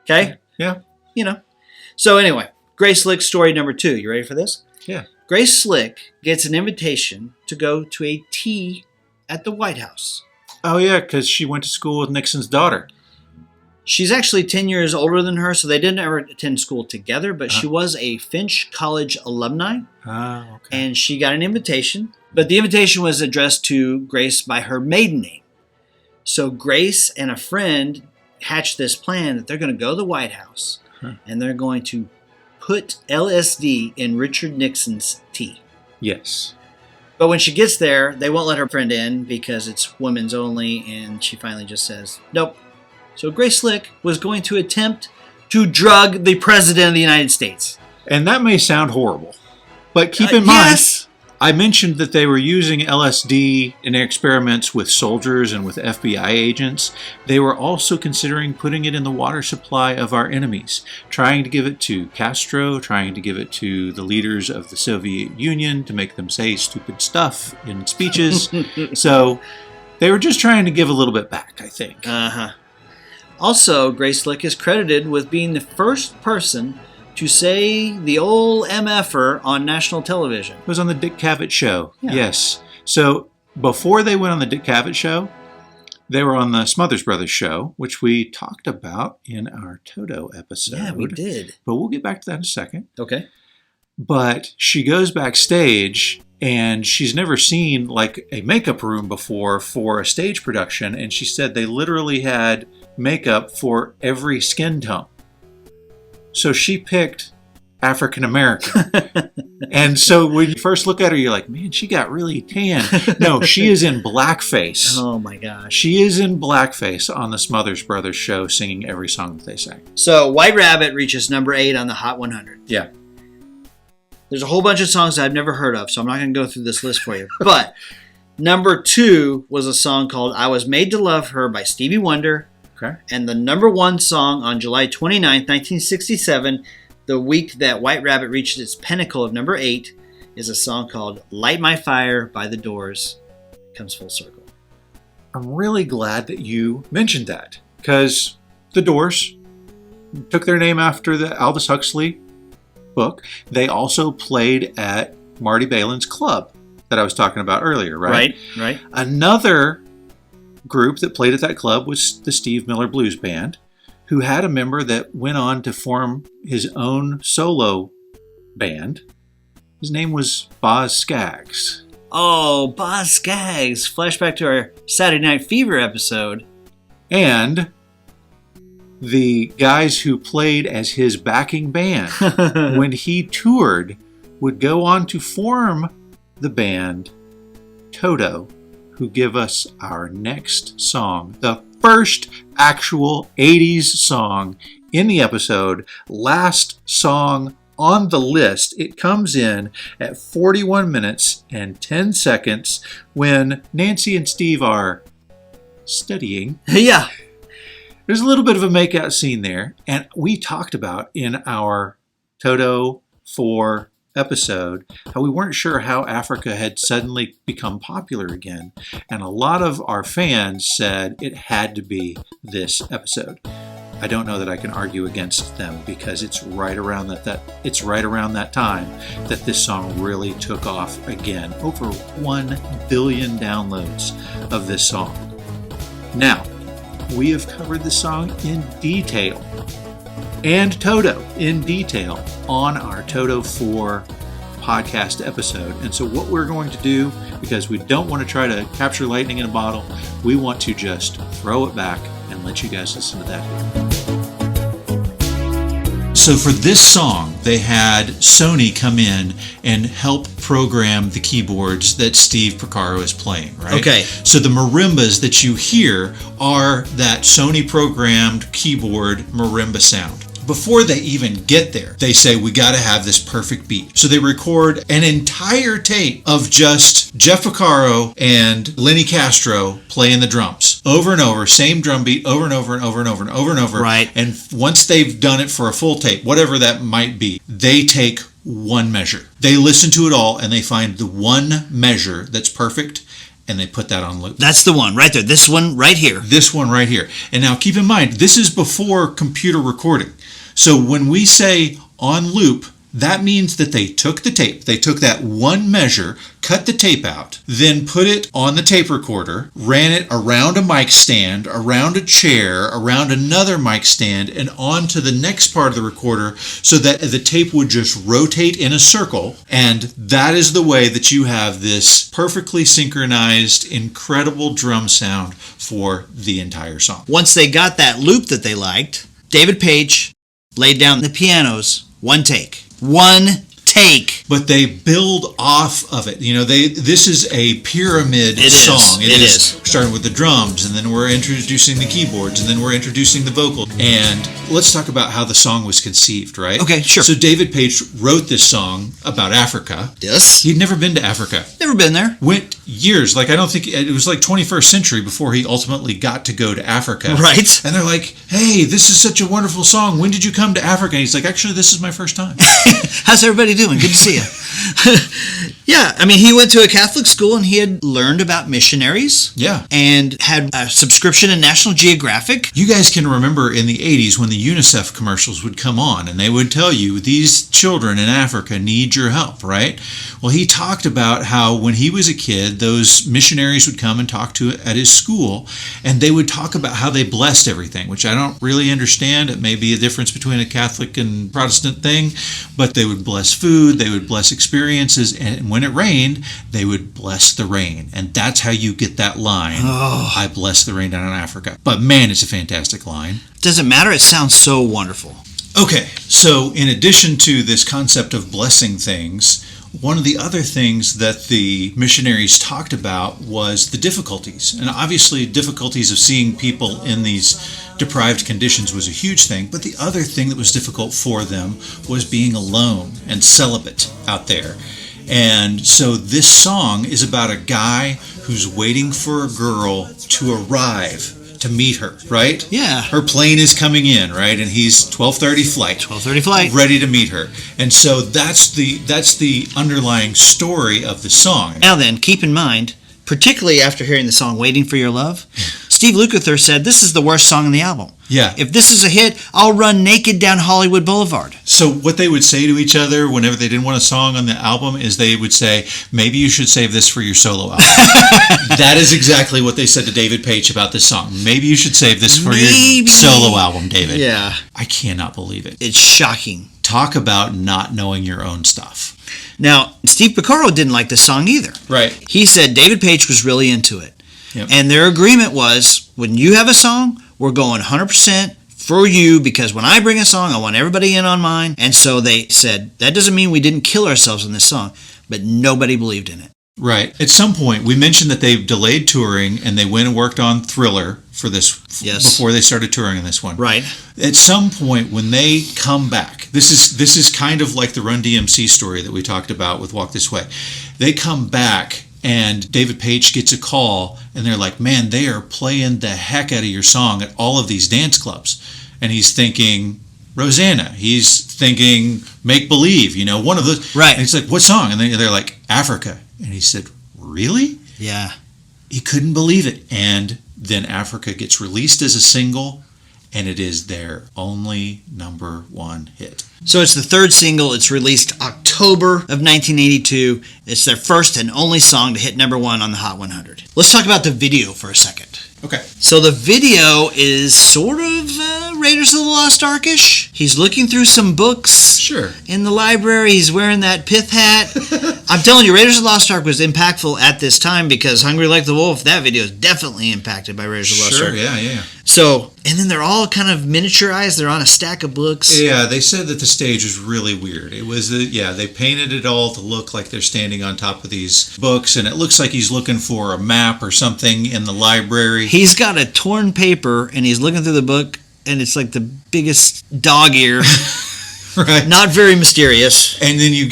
Okay? Yeah. You know. So anyway, Grace Slick story number 2. You ready for this? Yeah. Grace Slick gets an invitation to go to a tea at the White House. Oh, yeah, because she went to school with Nixon's daughter. She's actually 10 years older than her, so they didn't ever attend school together, but she was a Finch College alumni. Oh, okay. And she got an invitation, but the invitation was addressed to Grace by her maiden name. So Grace and a friend hatched this plan that they're going to go to the White House, and they're going to put LSD in Richard Nixon's tea. Yes. But when she gets there, they won't let her friend in because it's women's only, and she finally just says, nope. So Grace Slick was going to attempt to drug the President of the United States. And that may sound horrible, but keep in mind, I mentioned that they were using LSD in experiments with soldiers and with FBI agents. They were also considering putting it in the water supply of our enemies, trying to give it to Castro, trying to give it to the leaders of the Soviet Union to make them say stupid stuff in speeches. So they were just trying to give a little bit back, I think. Uh-huh. Also, Grace Slick is credited with being the first person to say the old MF'er on national television. It was on the Dick Cavett show. Yeah. Yes. So before they went on the Dick Cavett show, they were on the Smothers Brothers show, which we talked about in our Toto episode. Yeah, we did. But we'll get back to that in a second. Okay. But she goes backstage, and she's never seen like a makeup room before for a stage production. And she said they literally had makeup for every skin tone. So she picked African American. And so when you first look at her, you're like, man, she got really tan. No, she is in blackface. Oh my gosh. She is in blackface on the Smothers Brothers show, singing every song that they sang. So White Rabbit reaches number 8 on the Hot 100. Yeah. There's a whole bunch of songs I've never heard of, so I'm not going to go through this list for you. But number 2 was a song called I Was Made to Love Her by Stevie Wonder. Okay. And the number 1 song on July 29th, 1967, the week that White Rabbit reached its pinnacle of number 8, is a song called Light My Fire by The Doors. Comes full circle. I'm really glad that you mentioned that, because The Doors took their name after the Aldous Huxley book. They also played at Marty Balin's club that I was talking about earlier, right? Right. Another group that played at that club was the Steve Miller Blues Band, who had a member that went on to form his own solo band. His name was Boz Scaggs. Oh, Boz Scaggs. Flashback to our Saturday Night Fever episode. And the guys who played as his backing band when he toured would go on to form the band Toto, who give us our next song, the first actual 80s song in the episode, last song on the list. It comes in at 41 minutes and 10 seconds when Nancy and Steve are studying. Yeah. There's a little bit of a makeout scene there, and we talked about in our Toto 4 episode how we weren't sure how Africa had suddenly become popular again, and a lot of our fans said it had to be this episode. I don't know that I can argue against them, because it's right around that time that this song really took off again. Over 1 billion downloads of this song. Now, we have covered the song in detail, and Toto in detail, on our Toto 4 podcast episode. And so what we're going to do, because we don't want to try to capture lightning in a bottle, we want to just throw it back and let you guys listen to that here. So for this song, they had Sony come in and help program the keyboards that Steve Porcaro is playing, right? Okay. So the marimbas that you hear are that Sony programmed keyboard marimba sound. Before they even get there, they say, we got to have this perfect beat. So they record an entire tape of just Jeff Porcaro and Lenny Castro playing the drums over and over, same drum beat over and over and over and over and over and over. Right. And once they've done it for a full tape, whatever that might be, they take one measure. They listen to it all and they find the one measure that's perfect, and they put that on loop. That's the one right there. This one right here. This one right here. And now keep in mind, this is before computer recording. So when we say on loop, that means that they took the tape, they took that one measure, cut the tape out, then put it on the tape recorder, ran it around a mic stand, around a chair, around another mic stand, and onto the next part of the recorder, so that the tape would just rotate in a circle. And that is the way that you have this perfectly synchronized, incredible drum sound for the entire song. Once they got that loop that they liked, David Page laid down the pianos, one take. But they build off of it. You know, this is a pyramid song. It is. Starting with the drums, and then we're introducing the keyboards, and then we're introducing the vocal. And let's talk about how the song was conceived, right? Okay, sure. So David Page wrote this song about Africa. Yes. He'd never been to Africa. Never been there. Went years. Like, I don't think it was like 21st century before he ultimately got to go to Africa. Right. And they're like, hey, this is such a wonderful song. When did you come to Africa? And he's like, actually, this is my first time. How's everybody doing? Good to see you. Yeah, I mean, he went to a Catholic school and he had learned about missionaries. Yeah. And had a subscription in National Geographic. You guys can remember in the 80s when the UNICEF commercials would come on and they would tell you, these children in Africa need your help, right? Well, he talked about how when he was a kid, those missionaries would come and talk to at his school, and they would talk about how they blessed everything, which I don't really understand. It may be a difference between a Catholic and Protestant thing, but they would bless food, they would bless experiences, and when it rained, they would bless the rain. And that's how you get that line, I bless the rain down in Africa. But man, it's a fantastic line. Doesn't matter, it sounds so wonderful. Okay, so in addition to this concept of blessing things, one of the other things that the missionaries talked about was the difficulties. And obviously, difficulties of seeing people in these deprived conditions was a huge thing. But the other thing that was difficult for them was being alone and celibate out there. And so this song is about a guy who's waiting for a girl to arrive to meet her, right? Yeah. Her plane is coming in, right? And he's 12:30 flight. 12:30 flight. Ready to meet her. And so that's the underlying story of the song. Now then, keep in mind, particularly after hearing the song Waiting for Your Love, Steve Lukather said this is the worst song on the album. Yeah. If this is a hit, I'll run naked down Hollywood Boulevard. So what they would say to each other whenever they didn't want a song on the album is they would say, maybe you should save this for your solo album. That is exactly what they said to David Paich about this song. Maybe you should save this for your solo album, David. Yeah. I cannot believe it. It's shocking. Talk about not knowing your own stuff. Now, Steve Porcaro didn't like this song either. Right. He said David Paich was really into it. Yep. And their agreement was, when you have a song, we're going 100% for you, because when I bring a song, I want everybody in on mine. And so they said, that doesn't mean we didn't kill ourselves on this song, but nobody believed in it. Right. At some point, we mentioned that they delayed touring and they went and worked on Thriller for this before they started touring on this one. Right. At some point, when they come back, this is kind of like the Run DMC story that we talked about with Walk This Way. They come back and David Paich gets a call and they're like, man, they are playing the heck out of your song at all of these dance clubs. And he's thinking Rosanna. He's thinking Make Believe, one of those. Right. And he's like, what song? And they're like, Africa. And he said, really? Yeah. He couldn't believe it. And then Africa gets released as a single, and it is their only #1 hit. So it's the third single. It's released October of 1982. It's their first and only song to hit #1 on the Hot 100. Let's talk about the video for a second. Okay. So the video is sort of Raiders of the Lost Ark-ish. He's looking through some books. Sure. In the library. He's wearing that pith hat. I'm telling you, Raiders of the Lost Ark was impactful at this time because Hungry Like the Wolf, that video is definitely impacted by Raiders of the Lost Ark. Sure, yeah. So, and then they're all kind of miniaturized. They're on a stack of books. Yeah, they said that the stage was really weird. It was, they painted it all to look like they're standing on top of these books, and it looks like he's looking for a map or something in the library. He's got a torn paper, and he's looking through the book, and it's like the biggest dog ear. Right. Not very mysterious. And then you've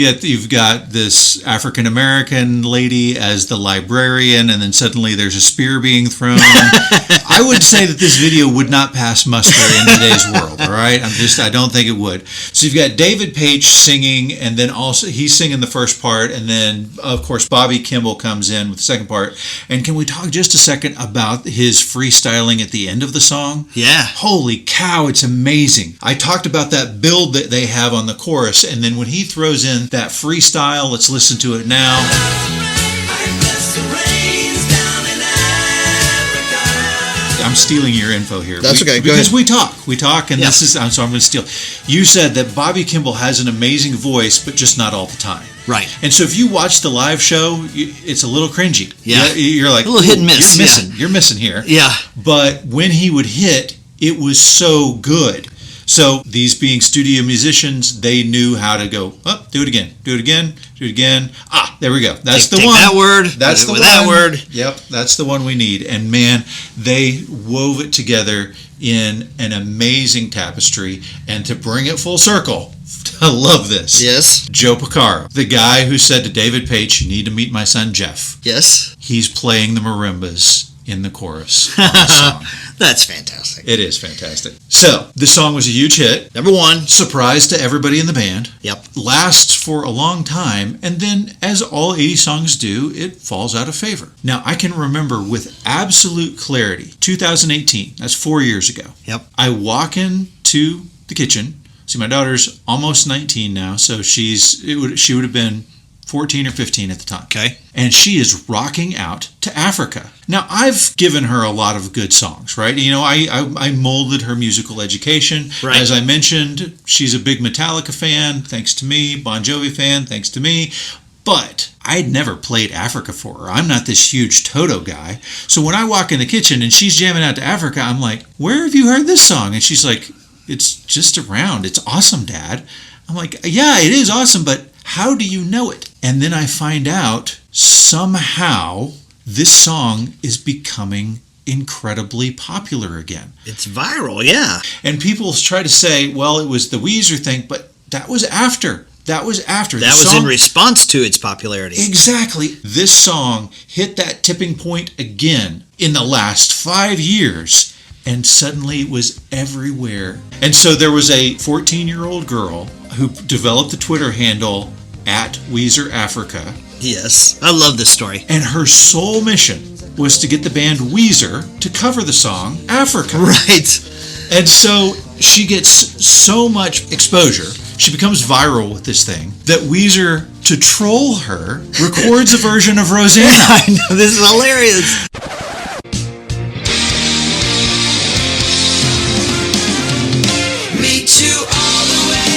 got this African American lady as the librarian, and then suddenly there's a spear being thrown. I would say that this video would not pass muster in today's world. All right, I don't think it would. So you've got David Paich singing, and then also he's singing the first part, and then of course Bobby Kimball comes in with the second part. And can we talk just a second about his freestyling at the end of the song? Yeah. Holy cow, it's amazing. I talked about that build that they have on the chorus, and then when he throws in that freestyle, let's listen to it now. I'm stealing your info here. That's okay. Go because ahead. we talk, and this is so I'm going to steal. You said that Bobby Kimball has an amazing voice, but just not all the time. Right. And so if you watch the live show, it's a little cringy. Yeah. You're like, a little hit and miss. You're missing here. Yeah. But when he would hit, it was so good. So these being studio musicians, they knew how to go, do it again. Ah, there we go. That's the one. That word. That's the one. That word. Yep, that's the one we need. And man, they wove it together in an amazing tapestry. And to bring it full circle, I love this. Yes. Joe Porcaro, the guy who said to David Paich, you need to meet my son Jeff. Yes. He's playing the marimbas in the chorus on the song. That's fantastic. It is fantastic. So, the song was a huge hit. #1. Surprise to everybody in the band. Yep. Lasts for a long time, and then, as all 80 songs do, it falls out of favor. Now, I can remember with absolute clarity, 2018, that's 4 years ago. Yep. I walk into the kitchen. See, my daughter's almost 19 now, so she would have been 14 or 15 at the time. Okay. And she is rocking out to Africa. Now, I've given her a lot of good songs, right? I molded her musical education. Right. As I mentioned, she's a big Metallica fan, thanks to me. Bon Jovi fan, thanks to me. But I'd never played Africa for her. I'm not this huge Toto guy. So when I walk in the kitchen and she's jamming out to Africa, I'm like, where have you heard this song? And she's like, it's just around. It's awesome, Dad. I'm like, yeah, it is awesome, but how do you know it? And then I find out somehow this song is becoming incredibly popular again. It's viral, yeah. And people try to say, well, it was the Weezer thing, but that was after. That was in response to its popularity. Exactly. This song hit that tipping point again in the last 5 years. and suddenly it was everywhere. And so there was a 14-year-old girl who developed the Twitter handle @WeezerAfrica. Yes. I love this story. And her sole mission was to get the band Weezer to cover the song Africa. Right. And so she gets so much exposure, she becomes viral with this thing, that Weezer, to troll her, records a version of Rosanna. I know, this is hilarious. Me too all the way.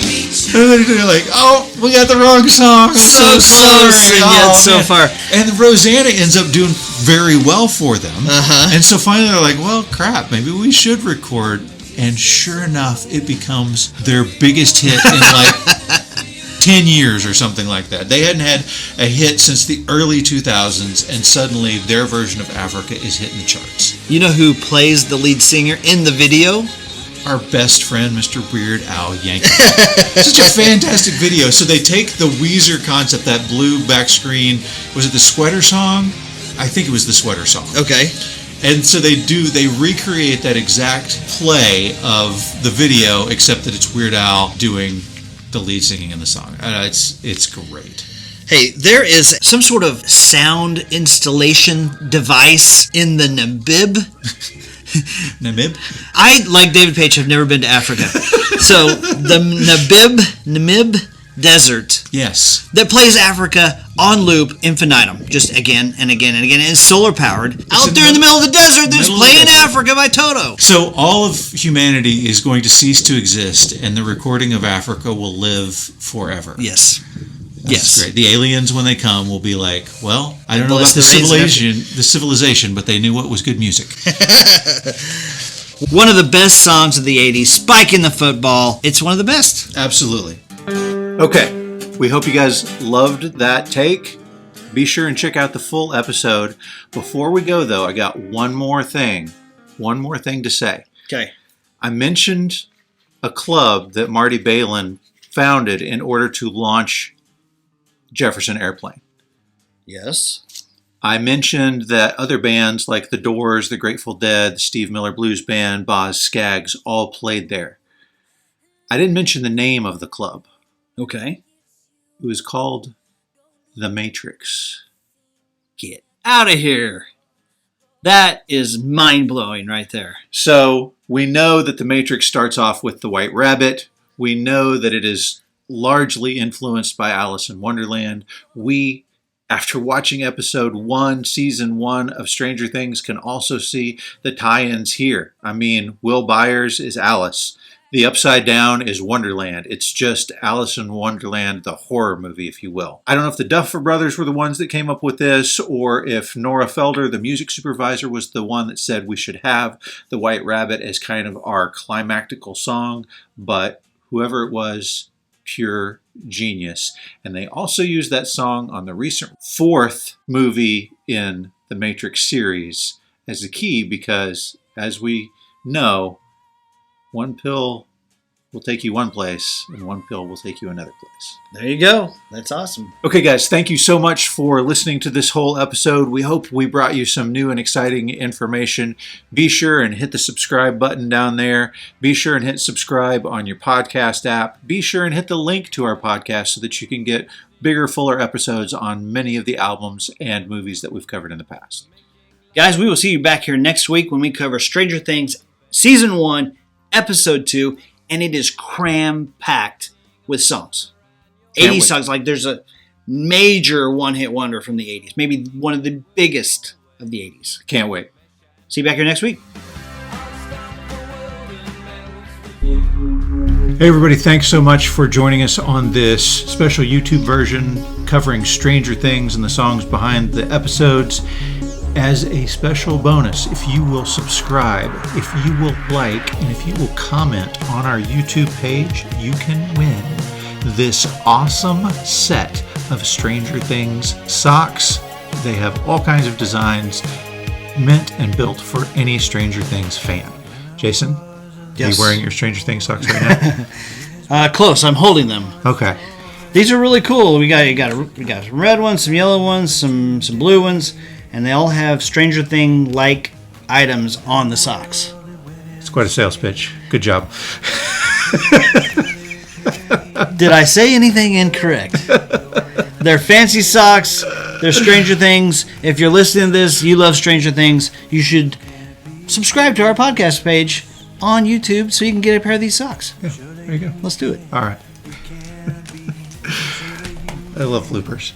Me too. And then they're like, oh, we got the wrong song. I'm so close sorry. and yet so man. far. And Rosanna ends up doing very well for them. Uh-huh. And so finally they're like, well, crap, maybe we should record. And sure enough, it becomes their biggest hit in like 10 years or something like that. They hadn't had a hit since the early 2000s, and suddenly their version of Africa is hitting the charts. You know who plays the lead singer in the video? Our best friend, Mr. Weird Al Yankovic. Such a fantastic video. So they take the Weezer concept, that blue back screen. Was it the sweater song? I think it was the sweater song. Okay. And so they recreate that exact play of the video, except that it's Weird Al doing the lead singing in the song. It's great. Hey, there is some sort of sound installation device in the Namib. Namib? I, like David Page, have never been to Africa. So the Namib Desert Yes. that plays Africa on loop infinitum, just again and again and again, and it's solar powered. Out in there in the middle of the desert, there's middle of the playing desert. Africa by Toto. So all of humanity is going to cease to exist, and the recording of Africa will live forever. Yes. That's great. The aliens, when they come, will be like, well, I don't know Bless about the civilization, but they knew what was good music. One of the best songs of the 80s, Spike in the Football. It's one of the best. Absolutely. Okay, we hope you guys loved that take. Be sure and check out the full episode. Before we go, though, I got one more thing to say. Okay. I mentioned a club that Marty Balin founded in order to launch Jefferson Airplane. Yes. I mentioned that other bands like The Doors, The Grateful Dead, the Steve Miller Blues Band, Boz Scaggs all played there. I didn't mention the name of the club. Okay. It was called The Matrix. Get out of here. That is mind-blowing right there. So we know that The Matrix starts off with the White Rabbit. We know that it is largely influenced by Alice in Wonderland. We, after watching episode 1, season 1 of Stranger Things, can also see the tie-ins here. I mean, Will Byers is Alice. The Upside Down is Wonderland. It's just Alice in Wonderland, the horror movie, if you will. I don't know if the Duffer Brothers were the ones that came up with this, or if Nora Felder, the music supervisor, was the one that said we should have the White Rabbit as kind of our climactical song, but whoever it was, pure genius. And they also used that song on the recent 4th movie in the Matrix series as a key because, as we know, one pill will take you one place, and one pill will take you another place. There you go. That's awesome. Okay, guys, thank you so much for listening to this whole episode. We hope we brought you some new and exciting information. Be sure and hit the subscribe button down there. Be sure and hit subscribe on your podcast app. Be sure and hit the link to our podcast so that you can get bigger, fuller episodes on many of the albums and movies that we've covered in the past. Guys, we will see you back here next week when we cover Stranger Things Season 1, Episode 2, and it is cram-packed with songs. Can't 80s wait. songs. Like there's a major one-hit wonder from the 80s. Maybe one of the biggest of the 80s. Can't wait. See you back here next week. Hey everybody, thanks so much for joining us on this special YouTube version covering Stranger Things and the songs behind the episodes. As a special bonus, if you will subscribe, if you will like, and if you will comment on our YouTube page, you can win this awesome set of Stranger Things socks. They have all kinds of designs meant and built for any Stranger Things fan. Jason? Yes. Are you wearing your Stranger Things socks right now? Close. I'm holding them. Okay. These are really cool. We got some red ones, some yellow ones, some blue ones, and they all have Stranger Thing-like items on the socks. It's quite a sales pitch. Good job. Did I say anything incorrect? They're fancy socks. They're Stranger Things. If you're listening to this, you love Stranger Things, you should subscribe to our podcast page on YouTube so you can get a pair of these socks. Yeah, there you go. Let's do it. All right. I love bloopers.